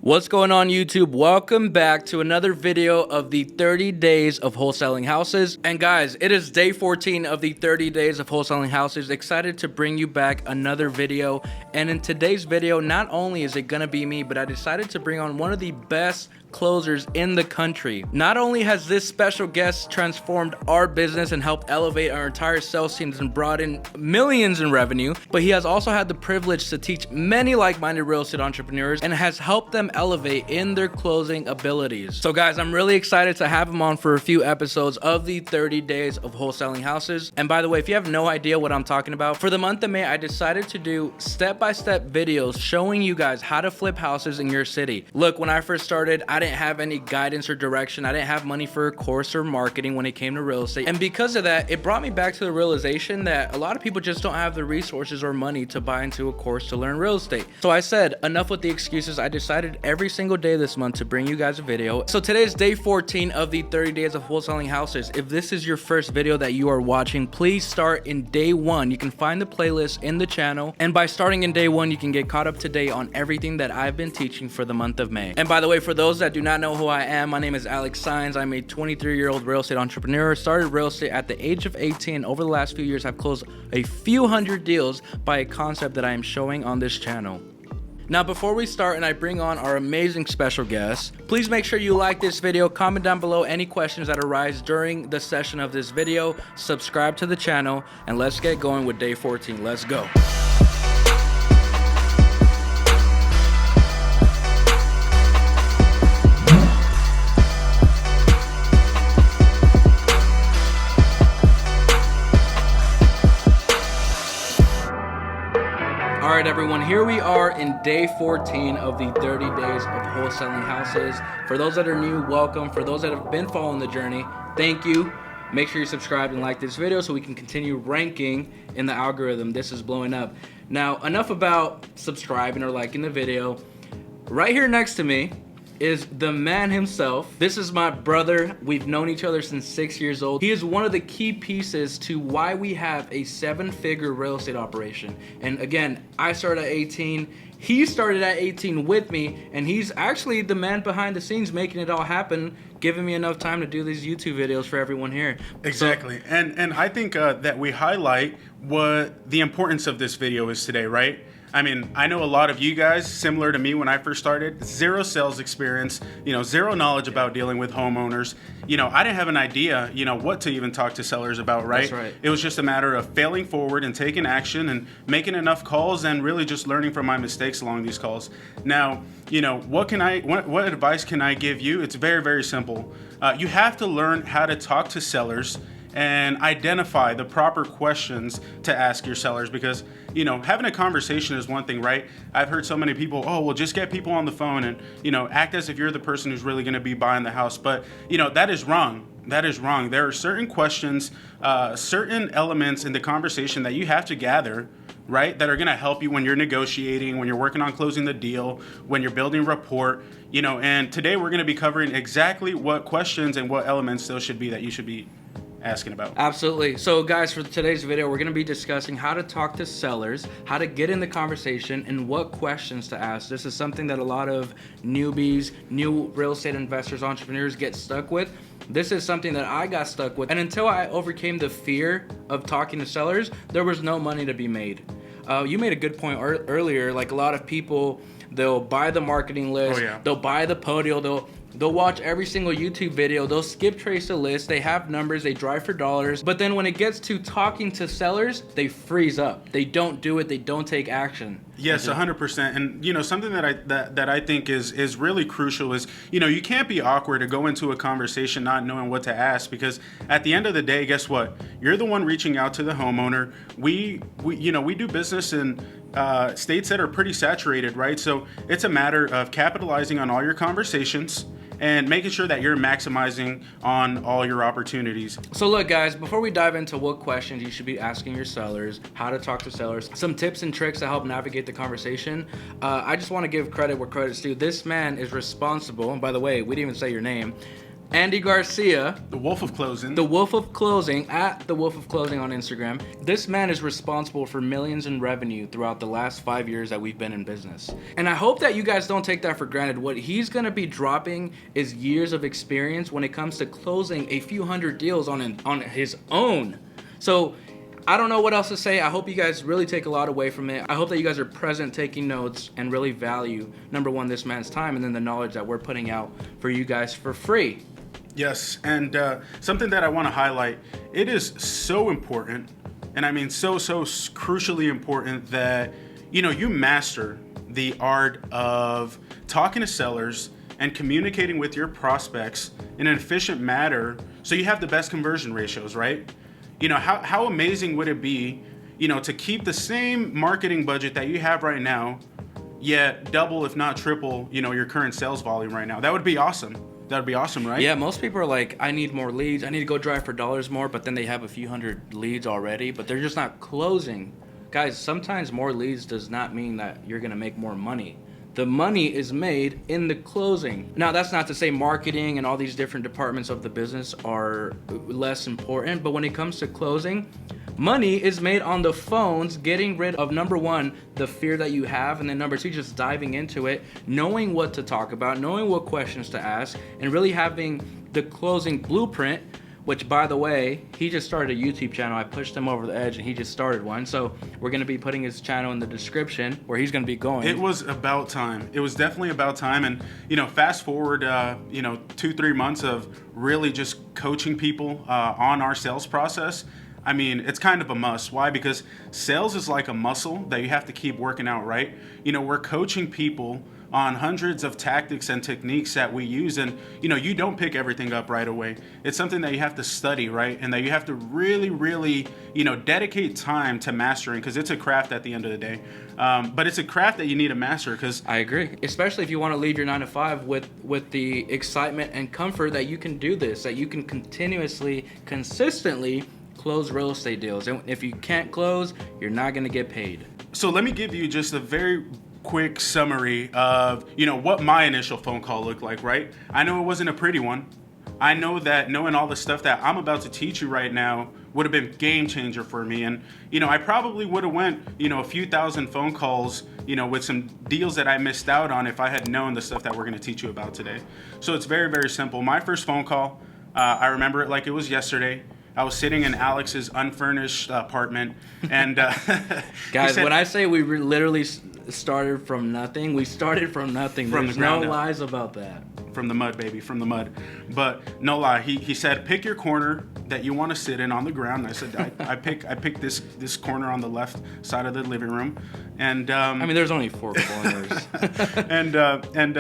What's going on YouTube? Welcome back to another video of the 30 days of wholesaling houses. And guys, it is day 14 of the 30 days of wholesaling houses. Excited to bring you back another video. And in today's video, not only is it gonna be me, but I decided to bring on one of the best closers in the country. Not only has this special guest transformed our business and helped elevate our entire sales teams and brought in millions in revenue, but he has also had the privilege to teach many like-minded real estate entrepreneurs and has helped them elevate in their closing abilities. So guys, I'm really excited to have him on for a few episodes of the 30 days of wholesaling houses. And by the way, if you have no idea what I'm talking about, for the month of May, I decided to do step-by-step videos showing you guys how to flip houses in your city. Look, when I first started, I didn't have any guidance or direction. I didn't have money for a course or marketing when it came to real estate. And because of that, it brought me back to the realization that a lot of people just don't have the resources or money to buy into a course to learn real estate. So I said, enough with the excuses. I decided every single day this month to bring you guys a video. So today is day 14 of the 30 days of wholesaling houses. If this is your first video that you are watching, please start in day 1. You can find the playlist in the channel. And by starting in day 1, you can get caught up to date on everything that I've been teaching for the month of May. And by the way, for those that do not know who I am, my name is Saenz. I'm a 23-year-old real estate entrepreneur. Started real estate at the age of 18. Over the last few years, I've closed a few hundred deals by a concept that I am showing on this channel. Now, before we start and I bring on our amazing special guest, please make sure you like this video, comment down below any questions that arise during the session of this video, subscribe to the channel, and let's get going with day 14. Let's go. All right, everyone, here we are in day 14 of the 30 days of wholesaling houses. For those that are new, welcome. For those that have been following the journey, thank you. Make sure you subscribe and like this video so we can continue ranking in the algorithm. This is blowing up. Now, enough about subscribing or liking the video. Right here next to me is the man himself. This is my brother. We've known each other since 6 years old. He is one of the key pieces to why we have a 7-figure real estate operation. And again, I started at 18. He started at 18 with me, and he's actually the man behind the scenes making it all happen, giving me enough time to do these YouTube videos for everyone here. Exactly. So, and I think that we highlight what the importance of this video is today, right? I mean, I know a lot of you guys, similar to me when I first started, zero sales experience, zero knowledge about dealing with homeowners. I didn't have an idea, what to even talk to sellers about, right? That's right. It was just a matter of failing forward and taking action and making enough calls and really just learning from my mistakes along these calls. Now, what advice can I give you? It's very, very simple. You have to learn how to talk to sellers and identify the proper questions to ask your sellers, because having a conversation is one thing, right? I've heard so many people, oh, well, just get people on the phone and act as if you're the person who's really going to be buying the house. But that is wrong. That is wrong. There are certain questions, certain elements in the conversation that you have to gather, right, that are going to help you when you're negotiating, when you're working on closing the deal, when you're building rapport. And today we're going to be covering exactly what questions and what elements those should be that you should be asking about. Absolutely. So guys, for today's video, we're going to be discussing how to talk to sellers, how to get in the conversation, and what questions to ask. This is something that a lot of newbies, new real estate investors, entrepreneurs get stuck with. This is something that I got stuck with. And until I overcame the fear of talking to sellers, there was no money to be made. You made a good point earlier. Like, a lot of people, they'll buy the marketing list, they'll buy the Podio, they'll watch every single YouTube video, they'll skip trace a list, they have numbers, they drive for dollars, but then when it gets to talking to sellers, they freeze up. They don't do it, they don't take action. Yes, 100%. And something that I think is really crucial is you can't be awkward to go into a conversation not knowing what to ask, because at the end of the day, guess what? You're the one reaching out to the homeowner. We do business in states that are pretty saturated, right? So it's a matter of capitalizing on all your conversations and making sure that you're maximizing on all your opportunities. So look, guys, before we dive into what questions you should be asking your sellers, how to talk to sellers, some tips and tricks to help navigate the conversation, I just want to give credit where credit's due. This man is responsible, and by the way, we didn't even say your name. Andy Garcia, The Wolf of Closing. the Wolf of Closing, at the Wolf of Closing on Instagram. This man is responsible for millions in revenue throughout the last 5 years that we've been in business. And I hope that you guys don't take that for granted. What he's gonna be dropping is years of experience when it comes to closing a few hundred deals on his own. So I don't know what else to say. I hope you guys really take a lot away from it. I hope that you guys are present, taking notes, and really value, number one, this man's time, and then the knowledge that we're putting out for you guys for free. Yes, and something that I want to highlight, it is so important, and I mean so crucially important that, you know, you master the art of talking to sellers and communicating with your prospects in an efficient manner so you have the best conversion ratios, right? You know, how amazing would it be, you know, to keep the same marketing budget that you have right now, yet double, if not triple, you know, your current sales volume right now? That would be awesome. That would be awesome, right? Yeah, most people are like, I need more leads. I need to go drive for dollars more, but then they have a few hundred leads already, but they're just not closing. Guys, sometimes more leads does not mean that you're going to make more money. The money is made in the closing. Now, that's not to say marketing and all these different departments of the business are less important, but when it comes to closing, money is made on the phones, getting rid of, number one, the fear that you have, and then number two, just diving into it, knowing what to talk about, knowing what questions to ask, and really having the closing blueprint. Which, by the way, he just started a YouTube channel. I pushed him over the edge, and he just started one. So we're going to be putting his channel in the description where he's going to be going. It was about time. It was definitely about time. And, you know, fast forward, 2-3 months of really just coaching people on our sales process. I mean, it's kind of a must. Why? Because sales is like a muscle that you have to keep working out, right? You know, we're coaching people on hundreds of tactics and techniques that we use, and you know, you don't pick everything up right away. It's something that you have to study, right? And that you have to really, you know, dedicate time to mastering, because it's a craft at the end of the day. But it's a craft that you need to master. Because I agree, especially if you want to leave your 9 to 5 with the excitement and comfort that you can do this, that you can consistently close real estate deals. And if you can't close, you're not going to get paid. So let me give you just a very quick summary of, you know, what my initial phone call looked like, right? I know it wasn't a pretty one. I know that knowing all the stuff that I'm about to teach you right now would have been game changer for me. And, you know, I probably would have went, you know, a few thousand phone calls, you know, with some deals that I missed out on if I had known the stuff that we're going to teach you about today. So it's very simple. My first phone call, I remember it like it was yesterday. I was sitting in Alex's unfurnished apartment, and guys, when I say we literally started from nothing, we started from nothing. There's no lies about that. From the mud, baby, from the mud. But no lie, he said, pick your corner that you want to sit in on the ground. And I said, I picked this corner on the left side of the living room, and I mean, there's only 4 corners. and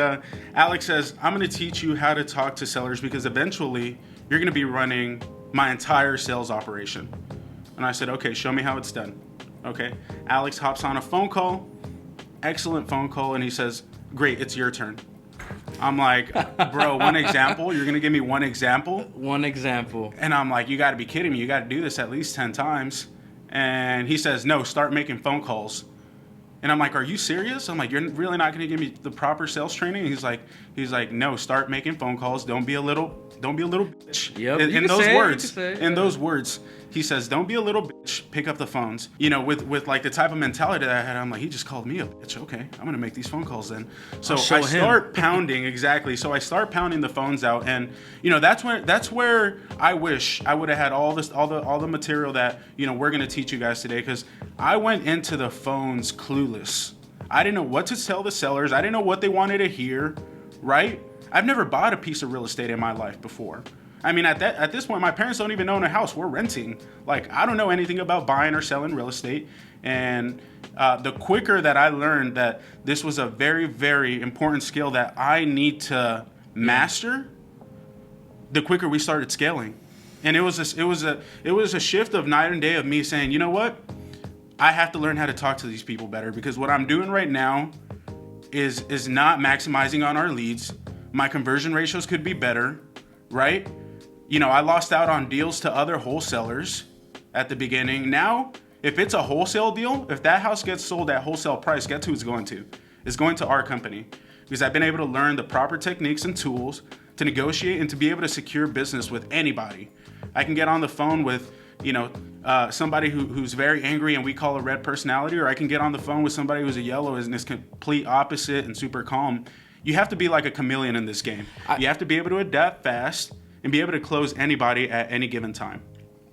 Alex says, I'm going to teach you how to talk to sellers, because eventually you're going to be running my entire sales operation. And I said, okay, show me how it's done. Okay. Alex hops on a phone call, excellent phone call, and he says, great, it's your turn. I'm like, bro, one example? You're gonna give me one example? One example. And I'm like, you gotta be kidding me. You gotta do this at least 10 times. And he says, no, start making phone calls. And I'm like, are you serious? I'm like, you're really not gonna give me the proper sales training? And he's like, no, start making phone calls. Don't be a little bitch. Yep. In those words, he says, don't be a little bitch, pick up the phones. You know, with like the type of mentality that I had, I'm like, he just called me a bitch. Okay, I'm gonna make these phone calls then. So I start pounding, exactly. So I start pounding the phones out, and you know, that's where I wish I would have had all the material that, you know, we're gonna teach you guys today, because I went into the phones clueless. I didn't know what to tell the sellers. I didn't know what they wanted to hear, right? I've never bought a piece of real estate in my life before. I mean, at this point, my parents don't even own a house. We're renting. Like, I don't know anything about buying or selling real estate. And the quicker that I learned that this was a very important skill that I need to master, the quicker we started scaling. And it was a shift of night and day of me saying, you know what? I have to learn how to talk to these people better, because what I'm doing right now is not maximizing on our leads. My conversion ratios could be better, right? You know, I lost out on deals to other wholesalers at the beginning. Now, if it's a wholesale deal, if that house gets sold at wholesale price, guess who it's going to? It's going to our company, because I've been able to learn the proper techniques and tools to negotiate and to be able to secure business with anybody. I can get on the phone with, somebody who's very angry and we call a red personality, or I can get on the phone with somebody who's a yellow and is complete opposite and super calm. You have to be like a chameleon in this game. You have to be able to adapt fast and be able to close anybody at any given time.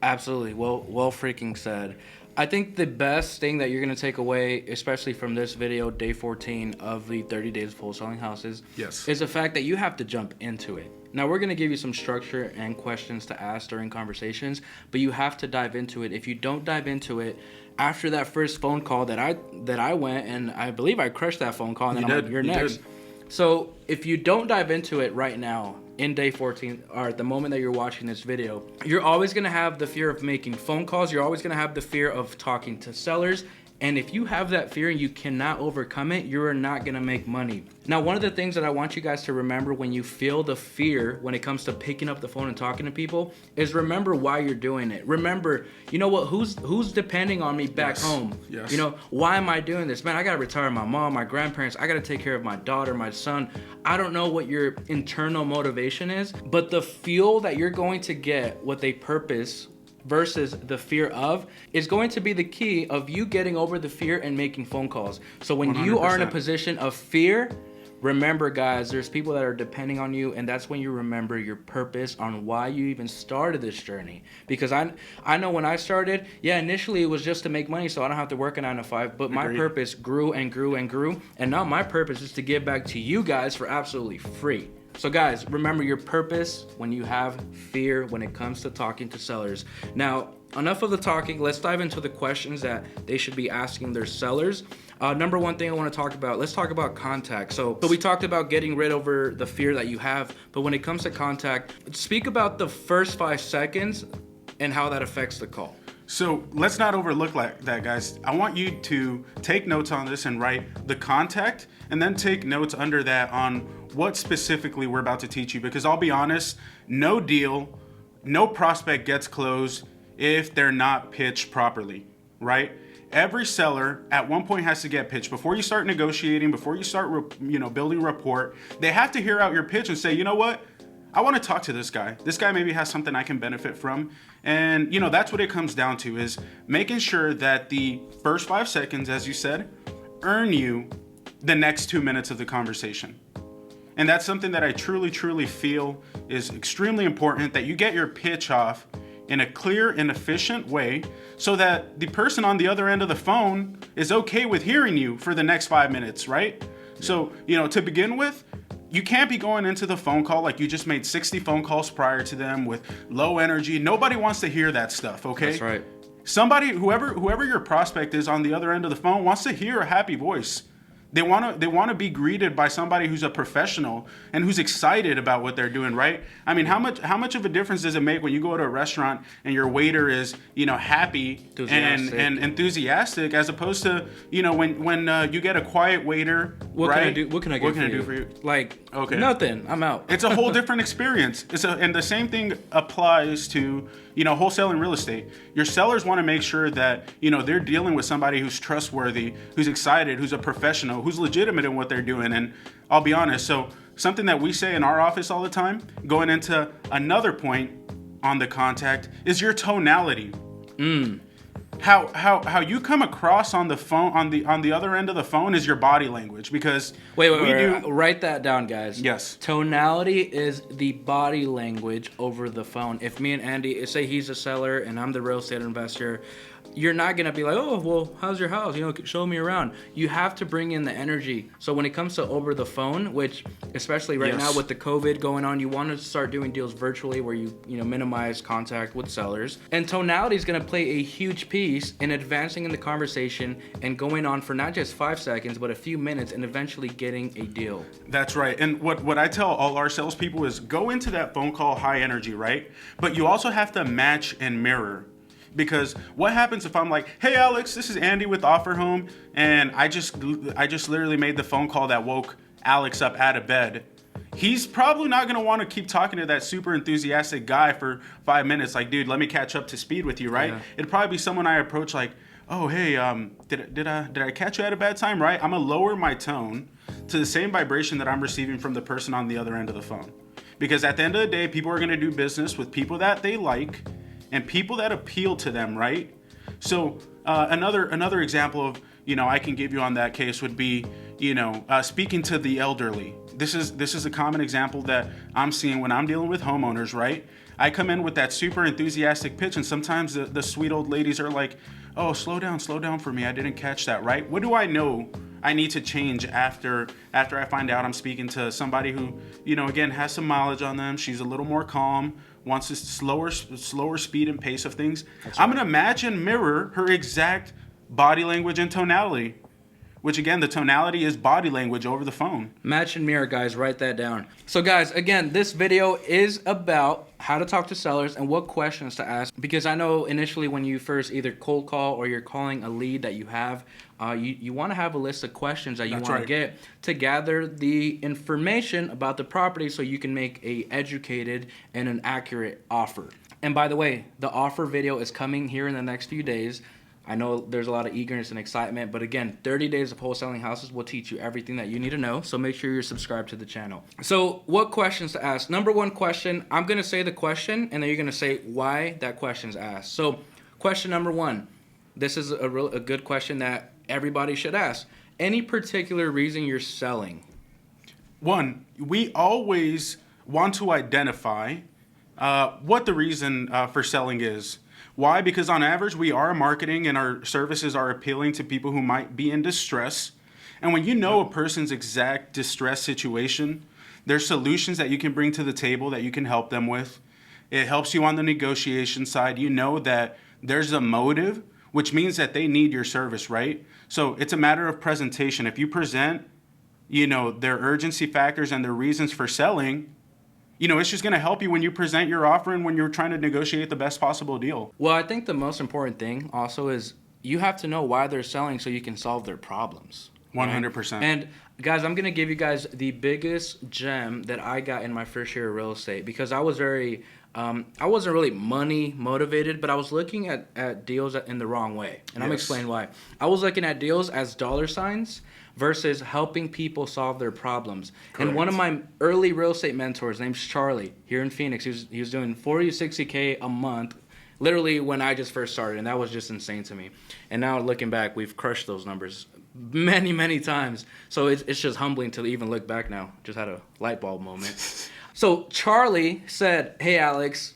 Absolutely. Well freaking said. I think the best thing that you're going to take away, especially from this video, day 14 of the 30 days of wholesaling houses, yes, is the fact that you have to jump into it. Now, we're going to give you some structure and questions to ask during conversations, but you have to dive into it. If you don't dive into it, after that first phone call that I went, and I believe I crushed that phone call, and then I'm like, you're next. So if you don't dive into it right now, in day 14, or at the moment that you're watching this video, you're always going to have the fear of making phone calls. You're always going to have the fear of talking to sellers. And if you have that fear and you cannot overcome it, you are not going to make money. Now, one of the things that I want you guys to remember when you feel the fear when it comes to picking up the phone and talking to people is remember why you're doing it. Remember, you know what, who's depending on me back home? Yes. You know, why am I doing this? Man, I got to retire my mom, my grandparents. I got to take care of my daughter, my son. I don't know what your internal motivation is, but the fuel that you're going to get with a purpose versus the fear of is going to be the key of you getting over the fear and making phone calls. So when 100%. You are in a position of fear, remember, guys, there's people that are depending on you, and that's when you remember your purpose on why you even started this journey. Because I know when I started, initially it was just to make money so I don't have to work a 9 to 5, but my purpose grew and grew and grew, and now my purpose is to give back to you guys for absolutely free. So guys, remember your purpose when you have fear when it comes to talking to sellers. Now, enough of the talking. Let's dive into the questions that they should be asking their sellers. Number one thing I want to talk about, let's talk about contact. So we talked about getting rid over the fear that you have, but when it comes to contact, speak about the first 5 seconds and how that affects the call. So let's not overlook that, guys. I want you to take notes on this and write the contact, and then take notes under that on what specifically we're about to teach you. Because I'll be honest, no deal, no prospect gets closed if they're not pitched properly, right? Every seller at one point has to get pitched. Before you start negotiating, before you start building rapport, they have to hear out your pitch and say, you know what? I want to talk to this guy. This guy maybe has something I can benefit from. And, that's what it comes down to, is making sure that the first 5 seconds, as you said, earn you the next 2 minutes of the conversation. And that's something that I truly, truly feel is extremely important, that you get your pitch off in a clear and efficient way so that the person on the other end of the phone is okay with hearing you for the next 5 minutes, right? So, to begin with, you can't be going into the phone call like you just made 60 phone calls prior to them with low energy. Nobody wants to hear that stuff, okay? That's right. Somebody, whoever your prospect is on the other end of the phone, wants to hear a happy voice. They want to be greeted by somebody who's a professional and who's excited about what they're doing, right? I mean, how much of a difference does it make when you go to a restaurant and your waiter is, happy and enthusiastic, as opposed to, when you get a quiet waiter, what right? What can I do for you? Like, okay, nothing. I'm out. It's a whole different experience. And the same thing applies to, wholesaling real estate. Your sellers want to make sure that, they're dealing with somebody who's trustworthy, who's excited, who's a professional, who's legitimate in what they're doing. And I'll be honest, so something that we say in our office all the time, going into another point on the contact, is your tonality. How you come across on the phone, on the other end of the phone, is your body language. Because wait, write that down, guys. Yes. Tonality is the body language over the phone. If me and Andy, say he's a seller and I'm the real estate investor, you're not going to be like, oh, well, how's your house? Show me around. You have to bring in the energy. So when it comes to over the phone, which especially right now with the COVID going on, you want to start doing deals virtually where you minimize contact with sellers. And tonality is going to play a huge piece in advancing in the conversation and going on for not just 5 seconds, but a few minutes, and eventually getting a deal. That's right. And what I tell all our salespeople is go into that phone call high energy, right? But you also have to match and mirror. Because what happens if I'm like, hey, Alex, this is Andy with Offer Home, and I just literally made the phone call that woke Alex up out of bed. He's probably not going to want to keep talking to that super enthusiastic guy for 5 minutes. Like, dude, let me catch up to speed with you, right? Yeah. It'd probably be someone I approach like, oh, hey, did I catch you at a bad time, right? I'm going to lower my tone to the same vibration that I'm receiving from the person on the other end of the phone. Because at the end of the day, people are going to do business with people that they like and people that appeal to them, right? So another example of, I can give you on that case would be, speaking to the elderly. This is a common example that I'm seeing when I'm dealing with homeowners, right? I come in with that super enthusiastic pitch, and sometimes the sweet old ladies are like, oh, slow down for me. I didn't catch that, right? What do I know I need to change after I find out I'm speaking to somebody who, again, has some mileage on them. She's a little more calm, wants a slower speed and pace of things. Right. I'm going to match and mirror her exact body language and tonality. Which again, the tonality is body language over the phone. Match and mirror, guys, write that down. So guys, again, this video is about how to talk to sellers and what questions to ask. Because I know initially when you first either cold call or you're calling a lead that you have, you want to have a list of questions that you want to get to gather the information about the property so you can make a educated and an accurate offer. And by the way, the offer video is coming here in the next few days. I know there's a lot of eagerness and excitement, but again, 30 days of wholesaling houses will teach you everything that you need to know, so make sure you're subscribed to the channel. So what questions to ask? Number one question, I'm going to say the question, and then you're going to say why that question's asked. So question number one, this is a good question that everybody should ask. Any particular reason you're selling? One, we always want to identify what the reason for selling is. Why? Because on average, we are marketing and our services are appealing to people who might be in distress. And when you know a person's exact distress situation, there's solutions that you can bring to the table that you can help them with. It helps you on the negotiation side. You know that there's a motive, which means that they need your service, right? So it's a matter of presentation. If you present, their urgency factors and their reasons for selling, it's just going to help you when you present your offer and when you're trying to negotiate the best possible deal. Well, I think the most important thing also is you have to know why they're selling so you can solve their problems. 100%. Right? And guys, I'm going to give you guys the biggest gem that I got in my first year of real estate because I was I wasn't really money motivated, but I was looking at deals in the wrong way. And I'm going to explain why. I was looking at deals as dollar signs versus helping people solve their problems. Correct. And one of my early real estate mentors, named Charlie, here in Phoenix, he was doing 40 to 60K a month, literally when I just first started, and that was just insane to me. And now looking back, we've crushed those numbers many, many times. So it's just humbling to even look back now. Just had a light bulb moment. So Charlie said, hey, Alex,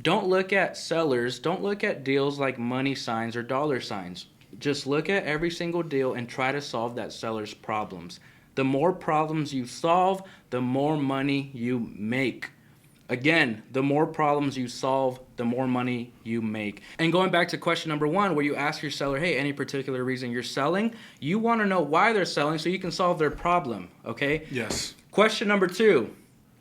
don't look at sellers, don't look at deals like money signs or dollar signs. Just look at every single deal and try to solve that seller's problems. The more problems you solve, the more money you make. Again, the more problems you solve, the more money you make. And going back to question number one, where you ask your seller, hey, any particular reason you're selling? You want to know why they're selling so you can solve their problem, okay? Yes. Question number two,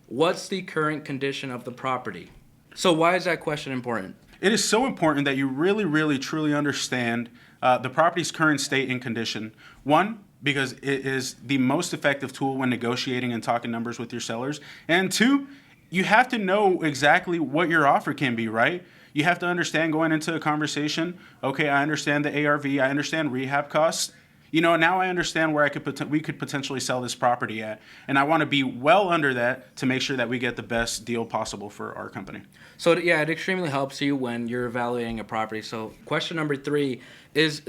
what's the current condition of the property? So why is that question important? It is so important that you really, really, truly understand the property's current state and condition. One, because it is the most effective tool when negotiating and talking numbers with your sellers. And two, you have to know exactly what your offer can be, right? You have to understand going into a conversation, okay, I understand the ARV, I understand rehab costs. Now I understand where we could potentially sell this property at. And I want to be well under that to make sure that we get the best deal possible for our company. So yeah, it extremely helps you when you're evaluating a property. So question number three is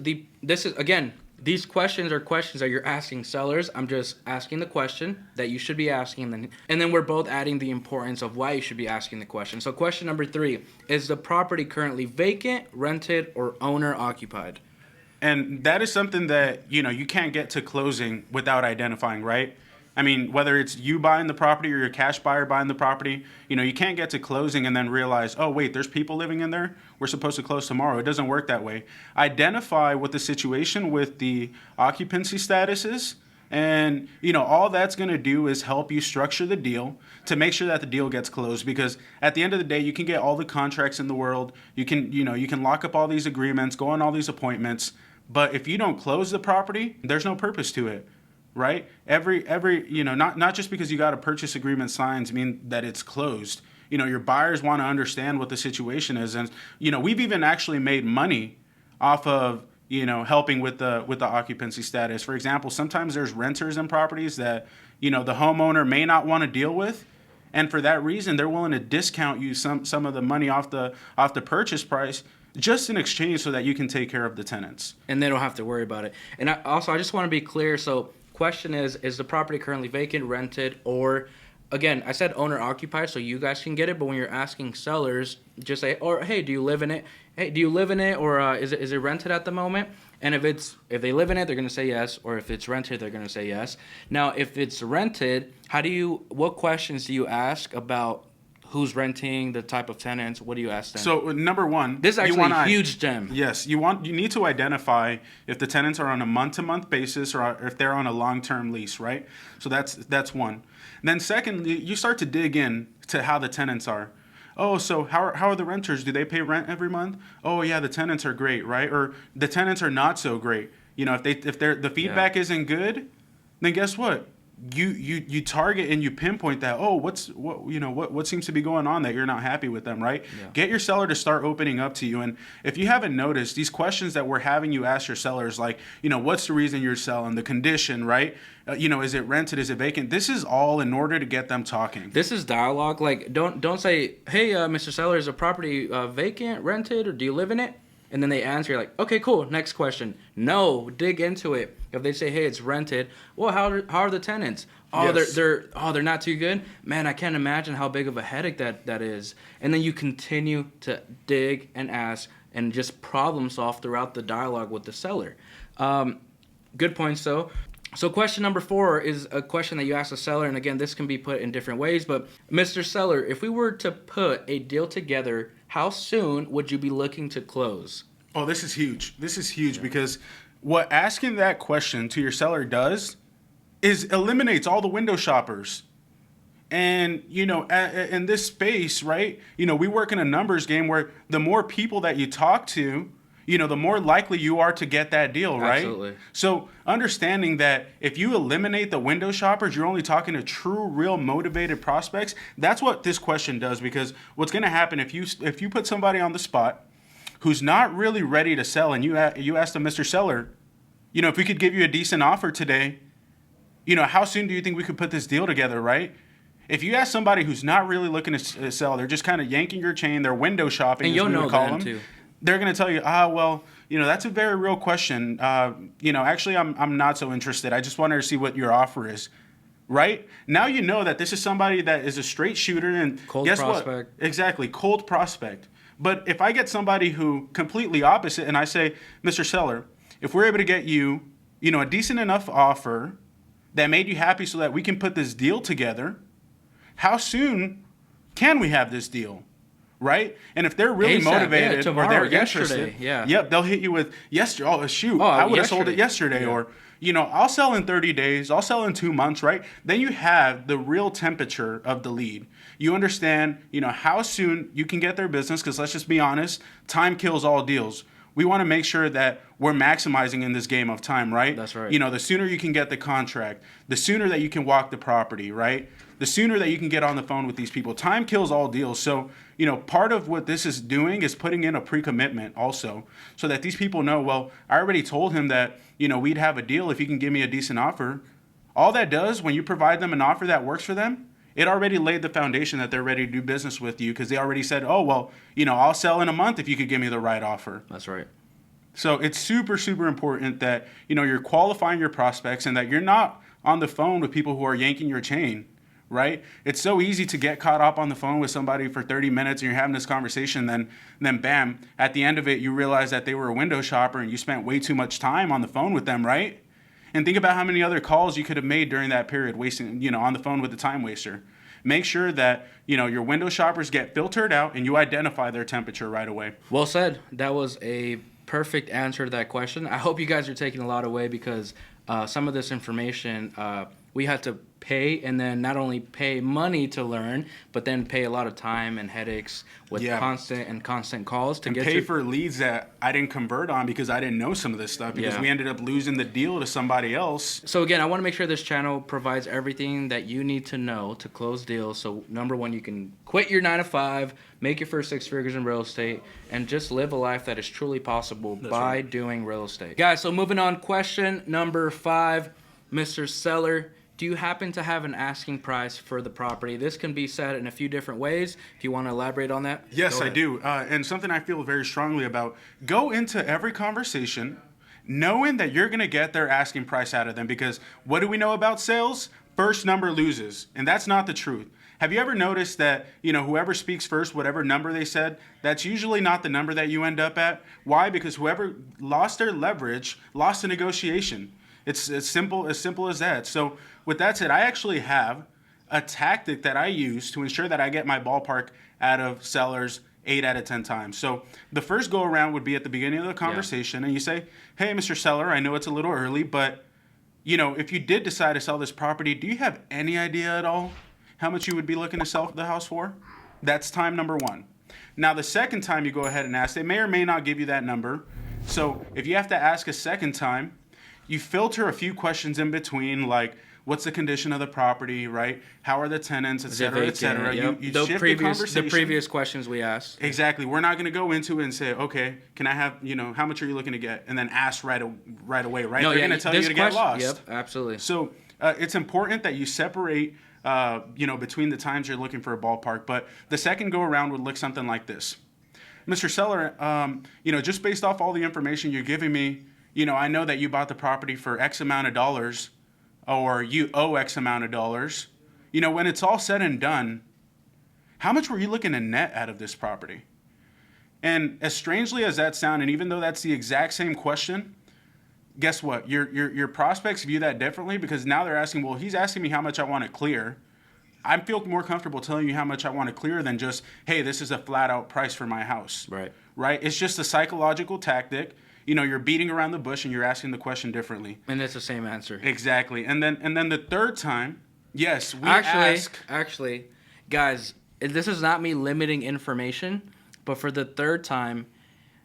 these questions are questions that you're asking sellers. I'm just asking the question that you should be asking, and then we're both adding the importance of why you should be asking the question. So question number three, is the property currently vacant, rented, or owner occupied? And that is something that, you can't get to closing without identifying, right? I mean, whether it's you buying the property or your cash buyer buying the property, you can't get to closing and then realize, oh, wait, there's people living in there. We're supposed to close tomorrow. It doesn't work that way. Identify what the situation with the occupancy status is. And, all that's going to do is help you structure the deal to make sure that the deal gets closed. Because at the end of the day, you can get all the contracts in the world. You can lock up all these agreements, go on all these appointments. But if you don't close the property, there's no purpose to it, right? Not just because you got a purchase agreement signed mean that it's closed. Your buyers want to understand what the situation is. And, we've even actually made money off of, helping with the occupancy status. For example, sometimes there's renters in properties that, the homeowner may not want to deal with. And for that reason, they're willing to discount you some of the money off the purchase price just in exchange so that you can take care of the tenants. And they don't have to worry about it. And I just want to be clear. So question is the property currently vacant, rented, or, again, I said owner occupied, so you guys can get it. But when you're asking sellers, just say, or hey, do you live in it? Hey, do you live in it, or is it rented at the moment? And if they live in it, they're gonna say yes. Or if it's rented, they're gonna say yes. Now, if it's rented, what questions do you ask about who's renting, the type of tenants? What do you ask them? So number one, this is actually a huge gem. Yes, you need to identify if the tenants are on a month-to-month basis or if they're on a long-term lease, right? So that's one. Then secondly, you start to dig in to how the tenants are. Oh, so how are the renters? Do they pay rent every month? Oh yeah, the tenants are great, right? Or the tenants are not so great. You know, if the feedback isn't good, then guess what? You target and you pinpoint that. Oh, what seems to be going on that you're not happy with them, right? Yeah. Get your seller to start opening up to you. And if you haven't noticed, these questions that we're having you ask your sellers, like, what's the reason you're selling, the condition, right? Is it rented? Is it vacant? This is all in order to get them talking. This is dialogue. Like, don't say, hey, Mr. Seller, is a property vacant, rented, or do you live in it? And then they answer, you're like, okay, cool, next question. No, dig into it. If they say, hey, it's rented, well, how are the tenants? Oh, yes. they're not too good. Man, I can't imagine how big of a headache that is. And then you continue to dig and ask and just problem solve throughout the dialogue with the seller. Good points, though. So question number 4 is a question that you ask the seller, and again, this can be put in different ways, but Mr. Seller, if we were to put a deal together, how soon would you be looking to close? Oh, this is huge. This is huge because what asking that question to your seller does is eliminates all the window shoppers. And, in this space, right, we work in a numbers game where the more people that you talk to, the more likely you are to get that deal, right? Absolutely. So understanding that if you eliminate the window shoppers, you're only talking to true, real, motivated prospects. That's what this question does, because what's going to happen if you put somebody on the spot who's not really ready to sell, and you ask them, Mr. Seller, if we could give you a decent offer today, how soon do you think we could put this deal together, right? If you ask somebody who's not really looking to sell, they're just kind of yanking your chain, they're window shopping, and you'll know them too. They're going to tell you, well, that's a very real question. Actually, I'm not so interested. I just wanted to see what your offer is, right? Now you know that this is somebody that is a straight shooter, and cold guess prospect. What? Exactly, cold prospect. But if I get somebody who completely opposite, and I say, Mr. Seller, if we're able to get you, a decent enough offer that made you happy so that we can put this deal together, how soon can we have this deal? Right? And if they're really motivated tomorrow, or they're interested, they'll hit you with, I would have sold it yesterday. Or, I'll sell in 30 days. I'll sell in 2 months, right? Then you have the real temperature of the lead. You understand, how soon you can get their business, because let's just be honest, time kills all deals. We want to make sure that we're maximizing in this game of time, right? That's right. The sooner you can get the contract, the sooner that you can walk the property, right? The sooner that you can get on the phone with these people. Time kills all deals. So, part of what this is doing is putting in a pre-commitment also, so that these people know, well, I already told him that, we'd have a deal if he can give me a decent offer. All that does, when you provide them an offer that works for them, it already laid the foundation that they're ready to do business with you, because they already said, oh, well, I'll sell in a month if you could give me the right offer. That's right. So it's super, super important that, you're qualifying your prospects and that you're not on the phone with people who are yanking your chain, right? It's so easy to get caught up on the phone with somebody for 30 minutes and you're having this conversation, then bam, at the end of it, you realize that they were a window shopper and you spent way too much time on the phone with them, right? And think about how many other calls you could have made during that period, wasting, on the phone with the time waster. Make sure that, your window shoppers get filtered out and you identify their temperature right away. Well said. That was a perfect answer to that question. I hope you guys are taking a lot away, because some of this information we had to pay, and then not only pay money to learn, but then pay a lot of time and headaches with constant calls to pay for leads that I didn't convert on because I didn't know some of this stuff, because we ended up losing the deal to somebody else. So again, I want to make sure this channel provides everything that you need to know to close deals. So number 1, you can quit your 9-to-5, make your first 6 figures in real estate, and just live a life that is truly possible doing real estate. Guys, so moving on, question number 5, Mr. Seller, do you happen to have an asking price for the property? This can be said in a few different ways. If you want to elaborate on that. Yes, I do. And something I feel very strongly about, go into every conversation knowing that you're going to get their asking price out of them, because what do we know about sales? First number loses, and that's not the truth. Have you ever noticed that, whoever speaks first, whatever number they said, that's usually not the number that you end up at? Why? Because whoever lost their leverage lost the negotiation. It's as simple as that. So with that said, I actually have a tactic that I use to ensure that I get my ballpark out of sellers 8 out of 10 times. So the first go around would be at the beginning of the conversation, and you say, hey, Mr. Seller, I know it's a little early, but if you did decide to sell this property, do you have any idea at all how much you would be looking to sell the house for? That's time number one. Now, the second time you go ahead and ask, they may or may not give you that number. So if you have to ask a second time, you filter a few questions in between, like, what's the condition of the property, right? How are the tenants, et cetera, et cetera. Yep. You shift the conversation. The previous questions we asked. Exactly. We're not going to go into it and say, okay, can I have, how much are you looking to get? And then ask right away, right? No, They're going to tell you to get lost. Yep, absolutely. So it's important that you separate, between the times you're looking for a ballpark. But the second go around would look something like this. Mr. Seller, just based off all the information you're giving me, I know that you bought the property for X amount of dollars, or you owe X amount of dollars. When it's all said and done, how much were you looking to net out of this property? And as strangely as that sounds, and even though that's the exact same question, guess what? Your prospects view that differently, because now they're asking, well, he's asking me how much I want to clear. I feel more comfortable telling you how much I want to clear than just, hey, this is a flat out price for my house. Right? It's just a psychological tactic. You're beating around the bush and you're asking the question differently. And it's the same answer. Exactly. And then the third time, yes, we Actually, guys, this is not me limiting information, but for the third time,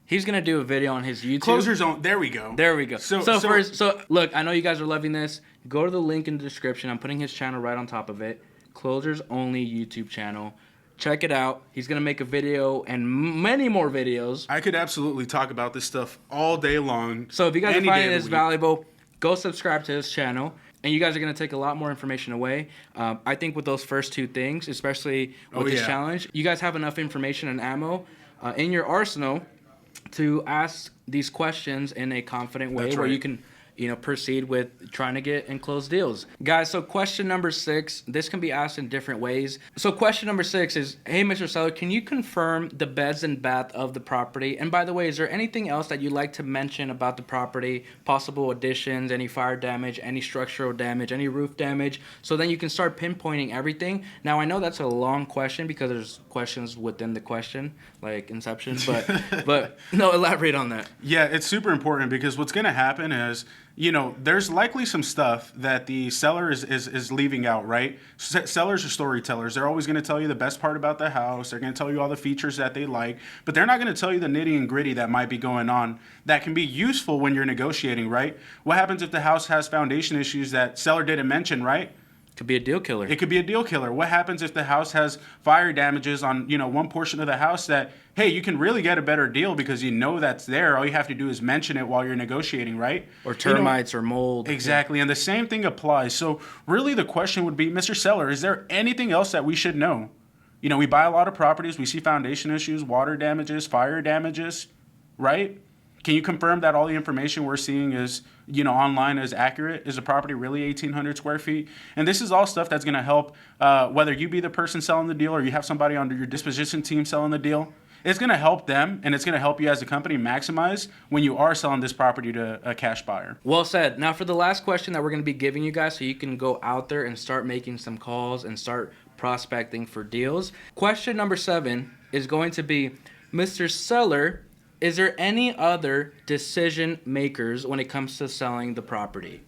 he's going to do a video on his YouTube. Closers on. There we go. So look, I know you guys are loving this. Go to the link in the description. I'm putting his channel right on top of it. Closers Only YouTube channel. Check it out. He's going to make a video and many more videos. I could absolutely talk about this stuff all day long. So if you guys are finding this valuable, go subscribe to his channel. And you guys are going to take a lot more information away. I think with those first two things, especially with this challenge, you guys have enough information and ammo in your arsenal to ask these questions in a confident way where you can proceed with trying to get and close deals. Guys, so question number 6, this can be asked in different ways. So question number 6 is, hey, Mr. Seller, can you confirm the beds and bath of the property? And by the way, is there anything else that you'd like to mention about the property? Possible additions, any fire damage, any structural damage, any roof damage? So then you can start pinpointing everything. Now, I know that's a long question because there's questions within the question, like Inception, but no, elaborate on that. Yeah, it's super important, because what's going to happen is, there's likely some stuff that the seller is leaving out, right? Sellers are storytellers. They're always going to tell you the best part about the house. They're going to tell you all the features that they like, but they're not going to tell you the nitty and gritty that might be going on that can be useful when you're negotiating, right? What happens if the house has foundation issues that seller didn't mention, right? Could be a deal killer. It could be a deal killer. What happens if the house has fire damages on, one portion of the house that, hey, you can really get a better deal because that's there. All you have to do is mention it while you're negotiating, right? Or termites or mold. Exactly. And the same thing applies. So really the question would be, Mr. Seller, is there anything else that we should know? We buy a lot of properties. We see foundation issues, water damages, fire damages, right? Can you confirm that all the information we're seeing is, online is accurate? Is the property really 1,800 square feet? And this is all stuff that's going to help, whether you be the person selling the deal or you have somebody under your disposition team selling the deal. It's going to help them, and it's going to help you as a company maximize when you are selling this property to a cash buyer. Well said. Now for the last question that we're going to be giving you guys so you can go out there and start making some calls and start prospecting for deals. Question number 7 is going to be, Mr. Seller, is there any other decision makers when it comes to selling the property?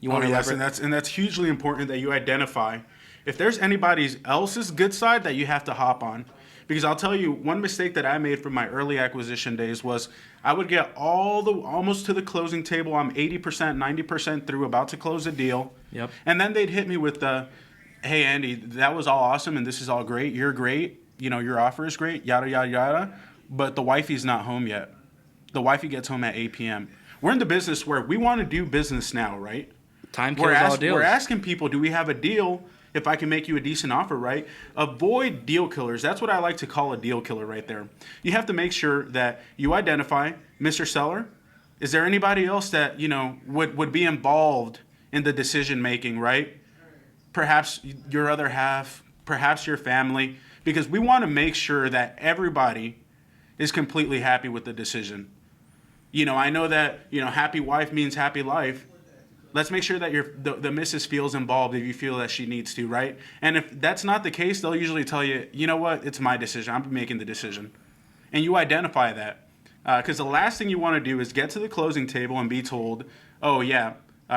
You want to elaborate? And that's hugely important that you identify if there's anybody else's good side that you have to hop on. Because I'll tell you, one mistake that I made from my early acquisition days was I would get almost to the closing table. I'm 80%, 90% through, about to close a deal. Yep. And then they'd hit me with the, hey, Andy, that was all awesome and this is all great. You're great. Your offer is great, yada, yada, yada. But the wifey's not home yet. The wifey gets home at 8 p.m. We're in the business where we want to do business now, right? Time kills all deals. We're asking people, do we have a deal? If I can make you a decent offer, right? Avoid deal killers. That's what I like to call a deal killer right there. You have to make sure that you identify, Mr. Seller, is there anybody else that, would be involved in the decision making, right? Perhaps your other half, perhaps your family, because we want to make sure that everybody is completely happy with the decision. I know that, happy wife means happy life. Let's make sure that the missus feels involved if you feel that she needs to, right? And if that's not the case, they'll usually tell you, you know what, it's my decision. I'm making the decision. And you identify that. Because the last thing you want to do is get to the closing table and be told, oh, yeah,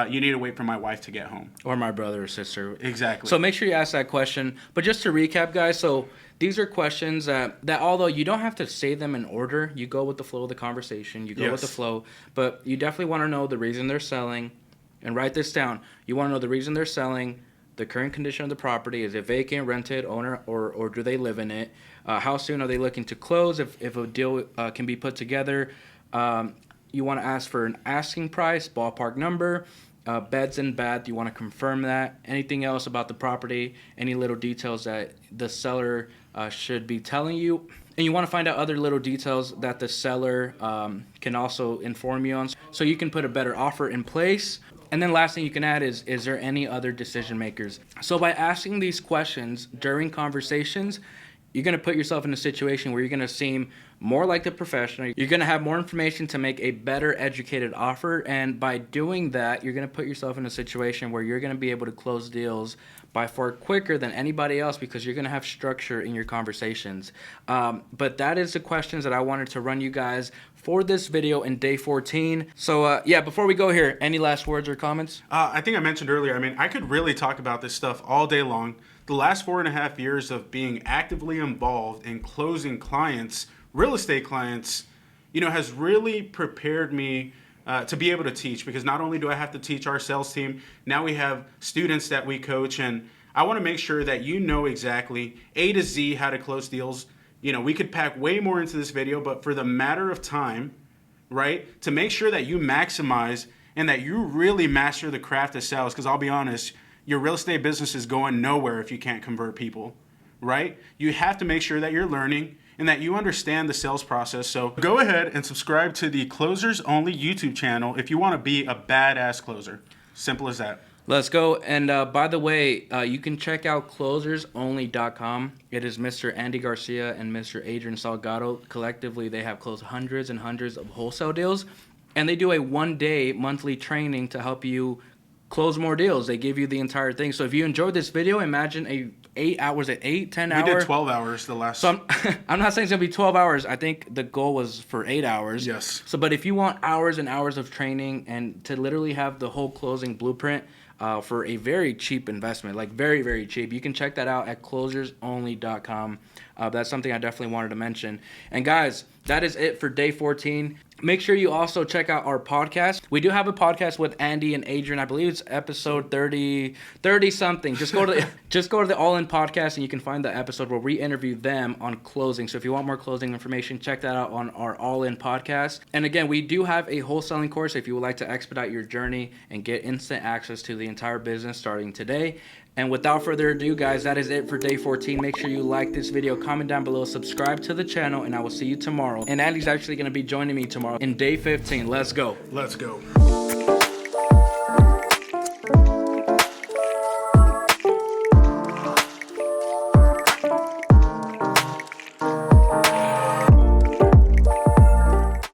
you need to wait for my wife to get home. Or my brother or sister. Exactly. So make sure you ask that question. But just to recap, guys, so these are questions that although you don't have to say them in order, you go with the flow of the conversation. You go with the flow. But you definitely want to know the reason they're selling. And write this down. You want to know the reason they're selling, the current condition of the property. Is it vacant, rented, owner, or do they live in it? How soon are they looking to close if a deal can be put together? You want to ask for an asking price, ballpark number, beds and bath. You want to confirm that. Anything else about the property, any little details that the seller should be telling you. And you want to find out other little details that the seller can also inform you on so you can put a better offer in place. And then last thing you can add is there any other decision makers? So by asking these questions during conversations, you're going to put yourself in a situation where you're going to seem more like the professional. You're going to have more information to make a better educated offer. And by doing that, you're going to put yourself in a situation where you're going to be able to close deals by far quicker than anybody else because you're going to have structure in your conversations. But that is the questions that I wanted to run you guys for this video in day 14. So before we go here, any last words or comments? I think I mentioned earlier, I could really talk about this stuff all day long. The last 4.5 years of being actively involved in closing clients, real estate clients, has really prepared me to be able to teach, because not only do I have to teach our sales team, now we have students that we coach, and I want to make sure that you know exactly A to Z how to close deals. We could pack way more into this video, but for the matter of time, right, to make sure that you maximize and that you really master the craft of sales, because I'll be honest, your real estate business is going nowhere if you can't convert people, right? You have to make sure that you're learning and that you understand the sales process. So go ahead and subscribe to the Closers Only YouTube channel if you want to be a badass closer. Simple as that. Let's go. And by the way, you can check out closersonly.com. It is Mr. Andy Garcia and Mr. Adrian Salgado. Collectively, they have closed hundreds and hundreds of wholesale deals. And they do a one-day monthly training to help you close more deals. They give you the entire thing. So if you enjoyed this video, imagine 10 hours. We did 12 hours the last. So I'm not saying it's going to be 12 hours. I think the goal was for 8 hours. Yes. So, but if you want hours and hours of training and to literally have the whole closing blueprint for a very cheap investment, like very, very cheap, you can check that out at closersonly.com. That's something I definitely wanted to mention. And guys, that is it for day 14. Make sure you also check out our podcast. We do have a podcast with Andy and Adrian. I believe it's episode 30 something. Just go to the All In podcast and you can find the episode where we interview them on closing. So if you want more closing information, check that out on our All In podcast. And again, we do have a wholesaling course if you would like to expedite your journey and get instant access to the entire business starting today. And without further ado, guys, that is it for day 14. Make sure you like this video, comment down below, subscribe to the channel, and I will see you tomorrow. And Andy's actually going to be joining me tomorrow in day 15. Let's go. Let's go.